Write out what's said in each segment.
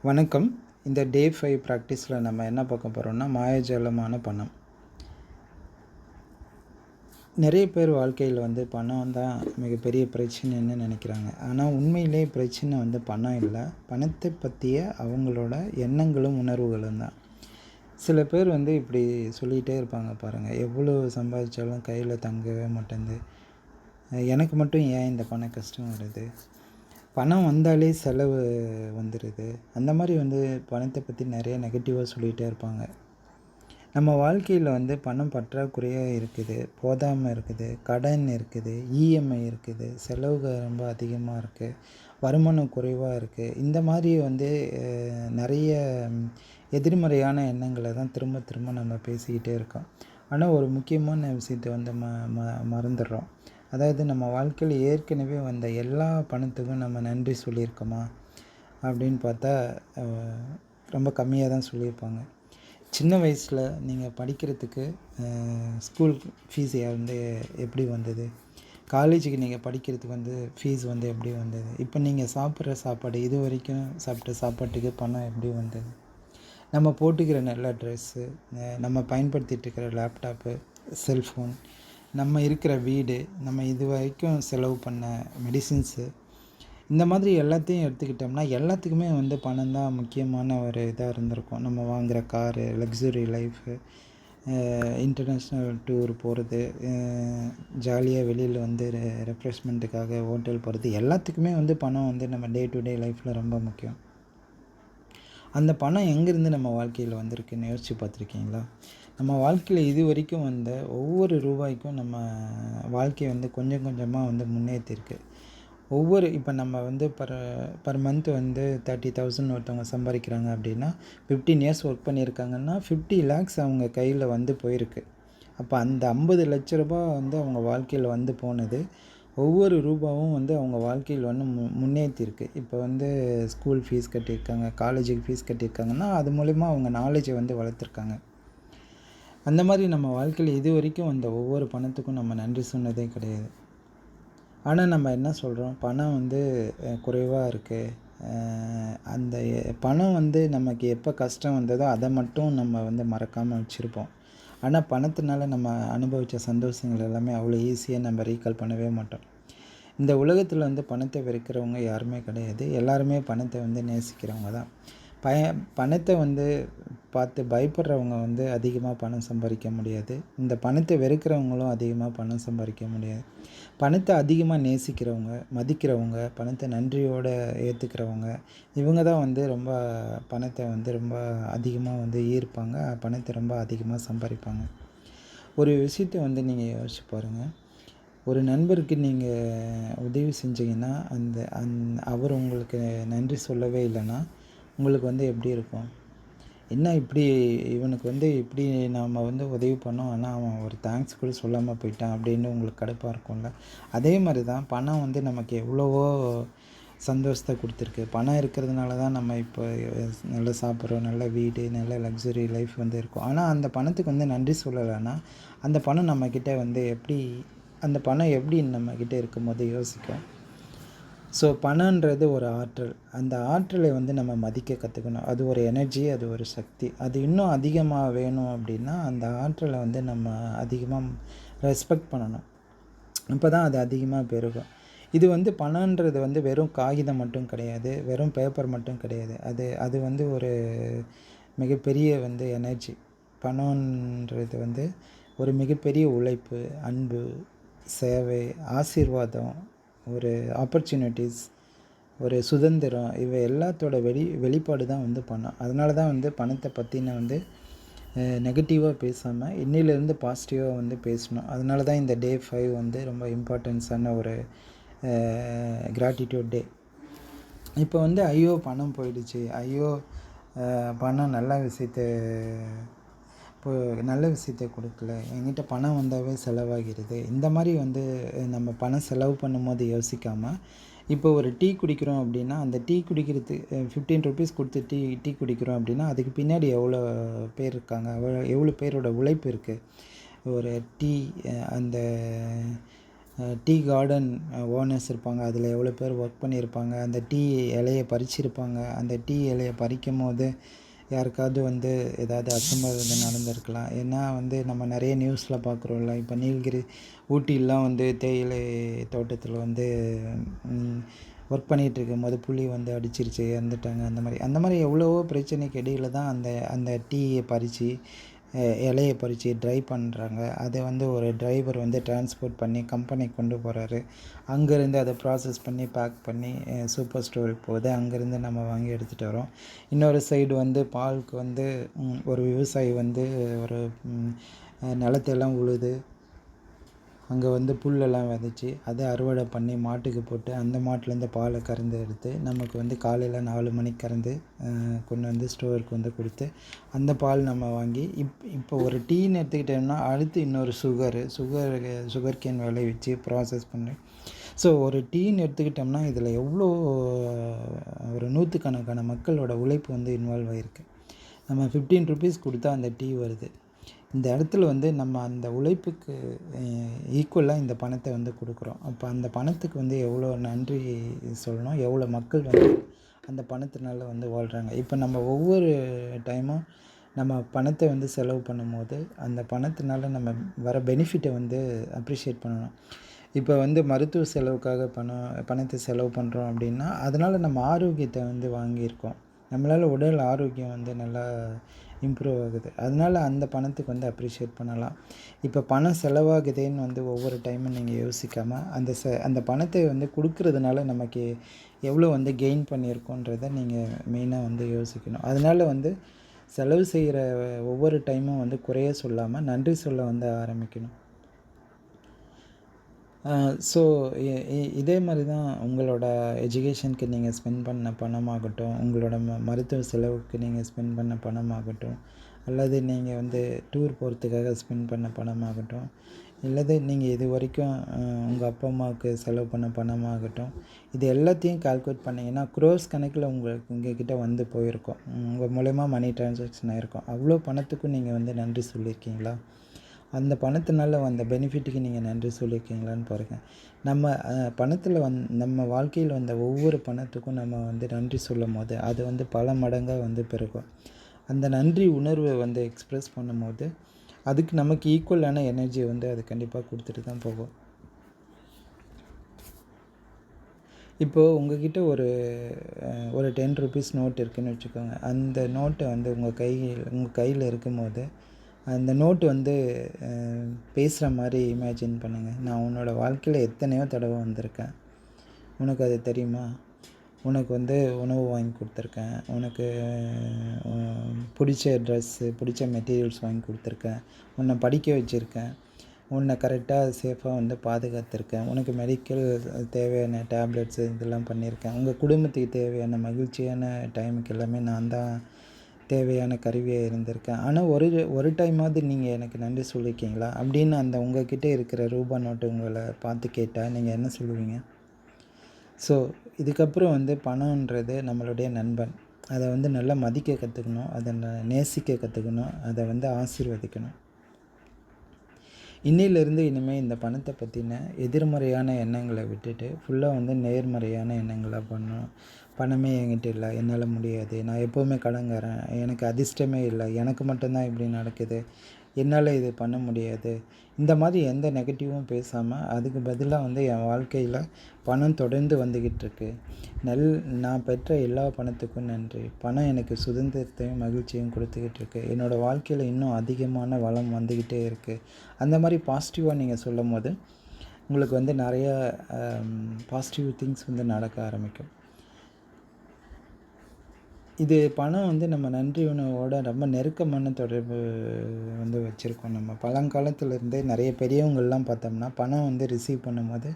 வணக்கம். இந்த டே 5 ப்ராக்டிஸில் நம்ம என்ன பார்க்க போகிறோம்னா, மாயாஜாலமான பணம். நிறைய பேர் வாழ்க்கையில் பணம் தான் மிகப்பெரிய பிரச்சனைன்னு நினைக்கிறாங்க. ஆனால் உண்மையிலே பிரச்சனை பணம் இல்லை, பணத்தை பற்றிய அவங்களோட எண்ணங்களும் உணர்வுகளும் தான். சில பேர் இப்படி சொல்லிகிட்டே இருப்பாங்க பாருங்கள், எவ்வளோ சம்பாதிச்சாலும் கையில் தங்கவே மாட்டேங்குது, எனக்கு மட்டும் ஏன் இந்த பண கஷ்டம் வருது, பணம் வந்தாலே செலவு வந்துடுது, அந்த மாதிரி பணத்தை பற்றி நிறைய நெகட்டிவாக சொல்லிகிட்டே இருப்பாங்க. நம்ம வாழ்க்கையில் பணம் பற்றாக்குறையாக இருக்குது, போதாமல் இருக்குது, கடன் இருக்குது, இஎம்ஐ இருக்குது, செலவுகள் ரொம்ப அதிகமாக இருக்குது, வருமானம் குறைவாக இருக்குது. இந்த மாதிரி நிறைய எதிர்மறையான எண்ணங்களை தான் திரும்ப திரும்ப நம்ம பேசிக்கிட்டே இருக்கோம். ஆனால் ஒரு முக்கியமான விஷயத்தை மறந்துடுறோம். அதாவது நம்ம வாழ்க்கையில் ஏற்கனவே வந்த எல்லா பணத்துக்கும் நம்ம நன்றி சொல்லியிருக்கோமா அப்படின்னு பார்த்தா ரொம்ப கம்மியாக தான் சொல்லியிருப்பாங்க. சின்ன வயசில் நீங்கள் படிக்கிறதுக்கு ஸ்கூல் ஃபீஸ் எப்படி வந்தது, காலேஜுக்கு நீங்கள் படிக்கிறதுக்கு ஃபீஸ் எப்படி வந்தது, இப்போ நீங்கள் சாப்பிட்ற சாப்பாடு இது வரைக்கும் சாப்பிட்ட சாப்பாட்டுக்கு பணம் எப்படி வந்தது, நம்ம போட்டுக்கிற நல்ல ட்ரெஸ்ஸு, நம்ம பயன்படுத்திகிட்டு இருக்கிற லேப்டாப்பு, செல்ஃபோன், நம்ம இருக்கிற வீடு, நம்ம இது வரைக்கும் செலவு பண்ண மெடிசின்ஸு, இந்த மாதிரி எல்லாத்தையும் எடுத்துக்கிட்டோம்னா எல்லாத்துக்குமே பணம் தான் முக்கியமான ஒரு இதாக இருந்திருக்கும். நம்ம வாங்குகிற car, luxury life, international tour போகிறது, ஜாலியாக வெளியில் ரெஃப்ரெஷ்மெண்ட்டுக்காக ஹோட்டல் போகிறது, எல்லாத்துக்குமே பணம் நம்ம டே டு டே லைஃப்பில் ரொம்ப முக்கியம். அந்த பணம் எங்கேருந்து நம்ம வாழ்க்கையில் வந்திருக்குன்னு யோசித்து பார்த்துருக்கீங்களா? நம்ம வாழ்க்கையில் இது வரைக்கும் ஒவ்வொரு ரூபாய்க்கும் நம்ம வாழ்க்கையை கொஞ்சம் கொஞ்சமாக முன்னேற்றிருக்கு. இப்போ நம்ம பர் மந்த் 30,000 ஒருத்தவங்க சம்பாதிக்கிறாங்க அப்படின்னா 15 இயர்ஸ் ஒர்க் பண்ணியிருக்காங்கன்னா 50 lakhs அவங்க கையில் போயிருக்கு. அப்போ அந்த 50 லட்ச ரூபா அவங்க வாழ்க்கையில் போனது, ஒவ்வொரு ரூபாவும் அவங்க வாழ்க்கையில் முன்னேற்றிருக்கு. இப்போ ஸ்கூல் ஃபீஸ் கட்டியிருக்காங்க, காலேஜுக்கு ஃபீஸ் கட்டியிருக்காங்கன்னா அது மூலிமா அவங்க நாலேஜை வளர்த்துருக்காங்க. அந்த மாதிரி நம்ம வாழ்க்கையில் இது வரைக்கும் ஒவ்வொரு பணத்துக்கும் நம்ம நன்றி சொன்னதே கிடையாது. ஆனால் நம்ம என்ன சொல்கிறோம், பணம் குறைவாக இருக்குது, அந்த பணம் நமக்கு எப்போ கஷ்டம் வந்ததோ அதை மட்டும் நம்ம மறக்காமல் வச்சுருப்போம். ஆனால் பணத்தினால நம்ம அனுபவித்த சந்தோஷங்கள் எல்லாமே அவ்வளோ ஈஸியாக நம்ம ரீகால் பண்ணவே மாட்டோம். இந்த உலகத்தில் பணத்தை வெறுக்கிறவங்க யாருமே கிடையாது, எல்லாருமே பணத்தை நேசிக்கிறவங்க தான். பணத்தை பார்த்து பயப்படுறவங்க அதிகமாக பணம் சம்பாதிக்க முடியாது. இந்த பணத்தை வெறுக்கிறவங்களும் அதிகமாக பணம் சம்பாதிக்க முடியாது. பணத்தை அதிகமாக நேசிக்கிறவங்க, மதிக்கிறவங்க, பணத்தை நன்றியோடு ஏற்றுக்கிறவங்க, இவங்க தான் ரொம்ப பணத்தை ரொம்ப அதிகமாக ஈர்ப்பாங்க, பணத்தை ரொம்ப அதிகமாக சம்பாதிப்பாங்க. ஒரு விஷயத்தை நீங்கள் யோசிச்சு பாருங்கள். ஒரு நண்பருக்கு நீங்கள் உதவி செஞ்சீங்கன்னா அவர் உங்களுக்கு நன்றி சொல்லவே இல்லைன்னா உங்களுக்கு எப்படி இருக்கும்? என்ன இப்படி இவனுக்கு இப்படி நாம் உதவி பண்ணோம், ஆனால் அவன் ஒரு தேங்க்ஸ் கூட சொல்லாமல் போயிட்டான் அப்படின்னு உங்களுக்கு கடுப்பாக இருக்கும்ல. அதே மாதிரி தான் பணம் நமக்கு எவ்வளவோ சந்தோஷத்தை கொடுத்துருக்கு. பணம் இருக்கிறதுனால தான் நம்ம இப்போ நல்லா சாப்பிட்றோம், நல்ல வீடு, நல்ல லக்ஸுரி லைஃப் இருக்கும். ஆனால் அந்த பணத்துக்கு நன்றி சொல்லலைன்னா அந்த பணம் நம்மக்கிட்ட அந்த பணம் எப்படி நம்மக்கிட்ட இருக்கும்போது யோசிக்கும். ஸோ பணன்றது ஒரு ஆற்றல். அந்த ஆற்றலை நம்ம மதிக்க கற்றுக்கணும். அது ஒரு எனர்ஜி, அது ஒரு சக்தி. அது இன்னும் அதிகமாக வேணும் அப்படின்னா அந்த ஆற்றலை நம்ம அதிகமாக ரெஸ்பெக்ட் பண்ணணும். அப்போ தான் அது அதிகமாக பெருகும். இது பணன்றது வெறும் காகிதம் மட்டும் கிடையாது, வெறும் பேப்பர் மட்டும் கிடையாது. அது ஒரு மிகப்பெரிய எனர்ஜி. பணன்றது ஒரு மிகப்பெரிய உழைப்பு, அன்பு, சேவை, ஆசீர்வாதம், ஒரு ஆப்பர்ச்சுனிட்டிஸ், ஒரு சுதந்திரம், இவை எல்லாத்தோட வெளிப்பாடு தான் பணம். அதனால தான் பணத்தை பற்றின நெகட்டிவாக பேசாமல் இன்னிலேருந்து பாசிட்டிவாக பேசணும். அதனால தான் இந்த டே 5 ரொம்ப இம்பார்ட்டன்ஸான ஒரு கிராட்டிடியூட் டே. இப்போ ஐயோ பணம் போயிடுச்சு, ஐயோ பணம் நல்ல விஷயத்தை கொடுக்கல, என்கிட்ட பணம் வந்தாவே செலவாகிறது, இந்த மாதிரி நம்ம பணம் செலவு பண்ணும்போது யோசிக்காமல், இப்போ ஒரு டீ குடிக்கிறோம் அப்படின்னா அந்த டீ குடிக்கிறது 15 ருபீஸ் கொடுத்து டீ குடிக்கிறோம் அப்படின்னா அதுக்கு பின்னாடி எவ்வளோ பேர் இருக்காங்க, எவ்வளோ பேரோட உழைப்பு இருக்குது. ஒரு டீ அந்த டீ கார்டன் ஓனர்ஸ் இருப்பாங்க. அதில் எவ்வளோ பேர் ஒர்க் பண்ணியிருப்பாங்க. அந்த டீ இலைய பறிச்சிருப்பாங்க. அந்த டீ இலைய பறிக்கும்போது யாருக்காவது வந்து ஏதாவது அசம்பாவிதம் நடந்திருக்கலாம். ஏன்னா வந்து நம்ம நிறைய நியூஸில் பார்க்குறோம்ல. இப்போ நீலகிரி, ஊட்டிலாம் வந்து தேயிலை தோட்டத்தில் வந்து ஒர்க் பண்ணிகிட்டு இருக்கும்போது புலி வந்து அடிச்சிருச்சு, இறந்துட்டாங்க. அந்த மாதிரி எவ்வளவோ பிரச்சனைக்கு இடையில தான் அந்த அந்த டீயை பறித்து இலைய பறித்து ட்ரை பண்ணுறாங்க. அதை வந்து ஒரு டிரைவர் வந்து டிரான்ஸ்போர்ட் பண்ணி கம்பெனிக்கு கொண்டு போகிறாரு. அங்கேருந்து அதை ப்ராசஸ் பண்ணி பேக் பண்ணி சூப்பர் ஸ்டோருக்கு போகுது. அங்கேருந்து நம்ம வாங்கி எடுத்துகிட்டு வரோம். இன்னொரு சைடு வந்து பாலுக்கு வந்து ஒரு விவசாயி வந்து ஒரு நிலத்தையெல்லாம் உழுது அங்கே வந்து புல்லெல்லாம் விதைச்சி அதை அறுவடை பண்ணி மாட்டுக்கு போட்டு அந்த மாட்டுலேருந்து பாலை கறந்து எடுத்து நமக்கு வந்து காலையில் 4 மணிக்கு கறந்து கொண்டு வந்து ஸ்டோருக்கு வந்து கொடுத்து அந்த பால் நம்ம வாங்கி இப்போ ஒரு டீன்னு எடுத்துக்கிட்டோம்னா அடுத்து இன்னொரு சுகர் கேன் விளைவிச்சு ப்ராசஸ் பண்ணி ஸோ ஒரு டீன்னு எடுத்துக்கிட்டோம்னா இதில் எவ்வளோ ஒரு நூற்றுக்கணக்கான மக்களோட உழைப்பு வந்து இன்வால்வ் ஆகிருக்கு. நம்ம 15 ருபீஸ் கொடுத்தா அந்த டீ வருது. இந்த இடத்துல வந்து நம்ம அந்த உழைப்புக்கு ஈக்குவலாக இந்த பணத்தை வந்து கொடுக்குறோம். அப்போ அந்த பணத்துக்கு வந்து எவ்வளோ நன்றி சொல்லணும், எவ்வளோ மக்கள் வந்து அந்த பணத்தினால வந்து வாழ்கிறாங்க. இப்போ நம்ம ஒவ்வொரு டைமும் நம்ம பணத்தை வந்து செலவு பண்ணும்போது அந்த பணத்தினால நம்ம வர பெனிஃபிட்டை வந்து அப்ரிஷியேட் பண்ணணும். இப்போ வந்து மருத்துவ செலவுக்காக பணத்தை செலவு பண்ணுறோம் அப்படின்னா அதனால் நம்ம ஆரோக்கியத்தை வந்து வாங்கியிருக்கோம். நம்மளால் உடல் ஆரோக்கியம் வந்து நல்லா இம்ப்ரூவ் ஆகுது. அதனால் அந்த பணத்துக்கு வந்து அப்ரிஷியேட் பண்ணலாம். இப்போ பணம் செலவாகுதேன்னு வந்து ஒவ்வொரு டைமும் நீங்கள் யோசிக்காமல் அந்த பணத்தை வந்து கொடுக்கறதுனால நமக்கு எவ்வளோ வந்து கெயின் பண்ணியிருக்கோன்றதை நீங்கள் மெயினாக வந்து யோசிக்கணும். அதனால் வந்து செலவு செய்கிற ஒவ்வொரு டைமும் வந்து குறைய சொல்லாமல் நன்றி சொல்ல வந்து ஆரம்பிக்கணும். ஸோ இதே மாதிரி தான் உங்களோட எஜுகேஷனுக்கு நீங்கள் ஸ்பெண்ட் பண்ண பணமாகட்டும், உங்களோட மருத்துவ செலவுக்கு நீங்கள் ஸ்பெண்ட் பண்ண பணமாகட்டும், அல்லது நீங்கள் வந்து டூர் போகிறதுக்காக ஸ்பெண்ட் பண்ண பணமாகட்டும், இல்லது நீங்கள் இது வரைக்கும் உங்கள் அப்பா அம்மாவுக்கு செலவு பண்ண பணமாகட்டும், இது எல்லாத்தையும் கால்குலேட் பண்ணிங்கன்னா க்ரோர்ஸ் கணக்கில் உங்கள்கிட்ட வந்து போயிருக்கோம். உங்கள் மூலயமா மணி டிரான்சாக்ஷன் ஆகிருக்கும். அவ்வளோ பணத்துக்கும் நீங்கள் வந்து நன்றி சொல்லியிருக்கீங்களா? அந்த பணத்தினால வந்த பெனிஃபிட்டுக்கு நீங்கள் நன்றி சொல்லியிருக்கீங்களான்னு பாருங்கள். நம்ம பணத்தில் நம்ம வாழ்க்கையில் வந்த ஒவ்வொரு பணத்துக்கும் நம்ம வந்து நன்றி சொல்லும்போது அது வந்து பல மடங்காக வந்து பெருகும். அந்த நன்றி உணர்வை வந்து எக்ஸ்ப்ரெஸ் பண்ணும்போது அதுக்கு நமக்கு ஈக்குவலான எனர்ஜி வந்து அது கண்டிப்பாக கொடுத்துட்டு தான் போகும். இப்போது உங்கள்கிட்ட ஒரு 10 ருபீஸ் நோட் இருக்குதுன்னு வச்சுக்கோங்க. அந்த நோட்டை வந்து உங்கள் கையில் இருக்கும்போது அந்த நோட்டு வந்து பேசுகிற மாதிரி இமேஜின் பண்ணுங்கள். நான் உன்னோட வாழ்க்கையில் எத்தனையோ தடவை வந்திருக்கேன், உனக்கு அது தெரியுமா? உனக்கு வந்து உணவு வாங்கி கொடுத்துருக்கேன், உனக்கு பிடிச்ச ட்ரெஸ்ஸு பிடிச்ச மெட்டீரியல்ஸ் வாங்கி கொடுத்துருக்கேன், உன்னை படிக்க வச்சுருக்கேன், உன்னை கரெக்டாக சேஃபாக வந்து பாதுகாத்துருக்கேன், உனக்கு மெடிக்கல் தேவையான டேப்லெட்ஸு இதெல்லாம் பண்ணியிருக்கேன், உங்கள் குடும்பத்துக்கு தேவையான மகிழ்ச்சியான டைமுக்கு எல்லாமே நான் தான் தேவையான கருவியாக இருந்திருக்கேன். ஆனால் ஒரு டைமாவது நீங்கள் எனக்கு நன்றி சொல்லியிருக்கீங்களா அப்படின்னு அந்த உங்கள்கிட்ட இருக்கிற ரூபா நோட்டு உங்களை பார்த்து கேட்டால் நீங்கள் என்ன சொல்லுவீங்க? ஸோ இதுக்கப்புறம் வந்து பணம்ன்றது நம்மளுடைய நண்பன். அதை வந்து நல்லா மதிக்க கற்றுக்கணும், அதை நேசிக்க கற்றுக்கணும், அதை வந்து ஆசீர்வதிக்கணும். இன்னிலிருந்து இனிமேல் இந்த பணத்தை பற்றின எதிர்மறையான எண்ணங்களை விட்டுட்டு ஃபுல்லாக வந்து நேர்மறையான எண்ணங்களாக பண்ணணும். பணமே என்கிட்ட இல்லை, என்னால் முடியாது, நான் எப்போவுமே கடன்காரன், எனக்கு அதிர்ஷ்டமே இல்லை, எனக்கு மட்டும்தான் இப்படி நடக்குது, என்னால் இது பண்ண முடியாது, இந்த மாதிரி எந்த நெகட்டிவும் பேசாமல் அதுக்கு பதிலாக வந்து என் வாழ்க்கையில் பணம் தொடர்ந்து வந்துக்கிட்டு இருக்கு. நான் பெற்ற எல்லா பணத்துக்கும் நன்றி. பணம் எனக்கு சுதந்திரத்தையும் மகிழ்ச்சியும் கொடுத்துக்கிட்டு இருக்கு. என்னோடய வாழ்க்கையில் இன்னும் அதிகமான வளம் வந்துக்கிட்டே இருக்குது. அந்த மாதிரி பாசிட்டிவாக நீங்கள் சொல்லும் போது உங்களுக்கு வந்து நிறையா பாசிட்டிவ் திங்ஸ் வந்து நடக்க ஆரம்பிக்கும். இது பணம் வந்து நம்ம நன்றி உணர்வோட ரொம்ப நெருக்கமான தொடர்பு வந்து வச்சுருக்கோம். நம்ம பழங்காலத்துலேருந்தே நிறைய பெரியவங்கள்லாம் பார்த்தோம்னா பணம் வந்து ரிசீவ் பண்ணும்போது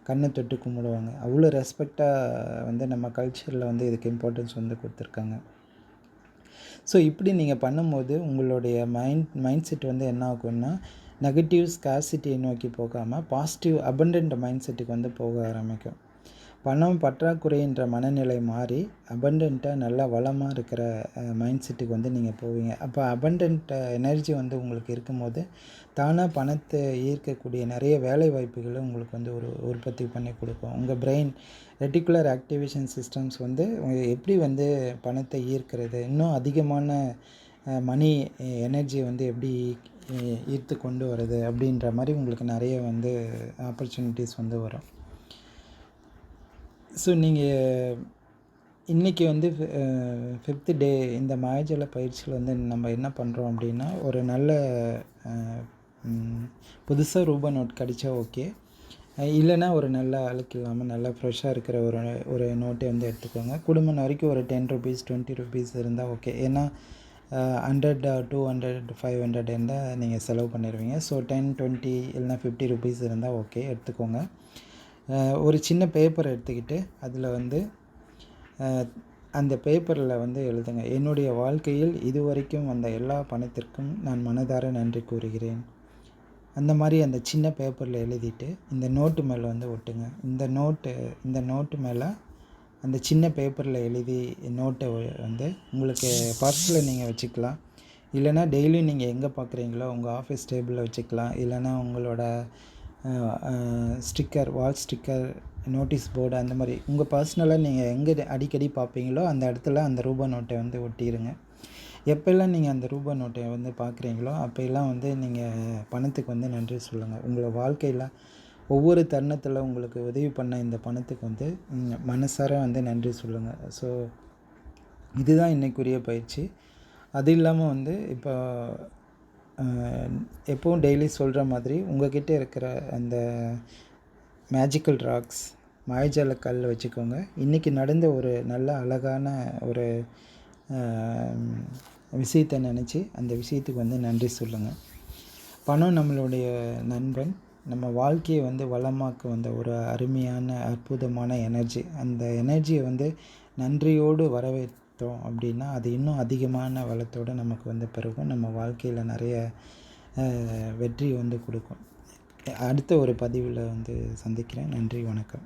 கண்ணை தொட்டு கும்பிடுவாங்க. அவ்வளோ ரெஸ்பெக்டாக வந்து நம்ம கல்ச்சரில் வந்து இதுக்கு இம்பார்ட்டன்ஸ் வந்து கொடுத்துருக்காங்க. ஸோ இப்படி நீங்கள் பண்ணும்போது உங்களுடைய மைண்ட் செட் வந்து என்ன ஆகும்னா நெகட்டிவ் ஸ்கார்சிட்டியை நோக்கி போகாமல் பாசிட்டிவ் அபண்டன்ட் மைண்ட் செட்டுக்கு வந்து போக ஆரம்பிக்கும். பணம் பற்றாக்குறைன்ற மனநிலை மாறி அபண்டண்ட்டாக நல்லா வளமாக இருக்கிற மைண்ட் செட்டுக்கு வந்து நீங்கள் போவீங்க. அப்போ அபண்டன்ட் எனர்ஜி வந்து உங்களுக்கு இருக்கும்போது தானாக பணத்தை ஈர்க்கக்கூடிய நிறைய வேலை வாய்ப்புகளை உங்களுக்கு வந்து ஒரு உற்பத்தி பண்ணி கொடுக்கும். உங்கள் பிரெயின் ரெட்டிகுலர் ஆக்டிவேஷன் சிஸ்டம்ஸ் வந்து எப்படி வந்து பணத்தை ஈர்க்கிறது, இன்னும் அதிகமான மணி எனர்ஜி வந்து எப்படி ஈர்த்து கொண்டு வருது அப்படின்ற மாதிரி உங்களுக்கு நிறைய வந்து ஆப்பர்ச்சுனிட்டிஸ் வந்து வரும். ஸோ நீங்கள் இன்றைக்கி வந்து 5th டே இந்த மாயஜால பயிற்சியில் வந்து நம்ம என்ன பண்ணுறோம் அப்படின்னா, ஒரு நல்ல புதுசாக ரூபா நோட் கிடைச்சா ஓகே, இல்லைன்னா ஒரு நல்ல அழுக்கு இல்லாமல் நல்லா ஃப்ரெஷ்ஷாக இருக்கிற ஒரு நோட்டை வந்து எடுத்துக்கோங்க. குடும்பம் வரைக்கும் ஒரு 10 ருபீஸ் 20 ருபீஸ் இருந்தால் ஓகே. ஏன்னா 100 200 500 இருந்தால் நீங்கள் செலவு பண்ணிடுவீங்க. ஸோ 10 20 இல்லைனா 50 ருபீஸ் இருந்தால் ஓகே, எடுத்துக்கோங்க. ஒரு சின்ன பேப்பர் எடுத்துக்கிட்டு அதில் வந்து அந்த பேப்பரில் வந்து எழுதுங்க, என்னுடைய வாழ்க்கையில் இதுவரைக்கும் வந்த எல்லா பணத்திற்கும் நான் மனதார நன்றி கூறுகிறேன். அந்த மாதிரி அந்த சின்ன பேப்பரில் எழுதிட்டு இந்த நோட்டு மேலே வந்து ஒட்டுங்க. இந்த நோட்டு மேலே அந்த சின்ன பேப்பரில் எழுதி நோட்டை வந்து உங்களுக்கு பர்ஸில் நீங்கள் வச்சுக்கலாம். இல்லைனா டெய்லியும் நீங்கள் எங்கே பார்க்குறீங்களோ உங்கள் ஆஃபீஸ் டேபிளில் வச்சுக்கலாம். இல்லைனா உங்களோட ஸ்டிக்கர், வால் ஸ்டிக்கர், நோட்டீஸ் போர்டு அந்த மாதிரி உங்கள் பர்சனலாக நீங்கள் எங்கே அடிக்கடி பார்ப்பீங்களோ அந்த இடத்துல அந்த ரூபா நோட்டை வந்து ஒட்டிடுங்க. எப்போல்லாம் நீங்கள் அந்த ரூபா நோட்டை வந்து பார்க்குறீங்களோ அப்போல்லாம் வந்து நீங்கள் பணத்துக்கு வந்து நன்றி சொல்லுங்கள். உங்களை வாழ்க்கையில் ஒவ்வொரு தருணத்தில் உங்களுக்கு உதவி பண்ண இந்த பணத்துக்கு வந்து மனசார வந்து நன்றி சொல்லுங்கள். ஸோ இதுதான் இன்றைக்குரிய பயிற்சி. அது இல்லாமல் வந்து இப்போ எப்போவும் டெய்லி சொல்கிற மாதிரி உங்கள்கிட்ட இருக்கிற அந்த மேஜிக்கல் ராக்ஸ், மாயஜால கல் வச்சுக்கோங்க. இன்றைக்கி நடந்த ஒரு நல்ல அழகான ஒரு விஷயத்தை நினச்சி அந்த விஷயத்துக்கு வந்து நன்றி சொல்லுங்கள். பணம் நம்மளுடைய நண்பன். நம்ம வாழ்க்கையை வந்து வளமாக்க வந்த ஒரு அருமையான அற்புதமான எனர்ஜி. அந்த எனர்ஜியை வந்து நன்றியோடு வரவேற்றோம் அப்படின்னா அது இன்னும் அதிகமான வளத்தோடு நமக்கு வந்து பெருகும். நம்ம வாழ்க்கையில் நிறைய வெற்றி வந்து கொடுக்கும். அடுத்த ஒரு பதிவில் வந்து சந்திக்கிறேன். நன்றி, வணக்கம்.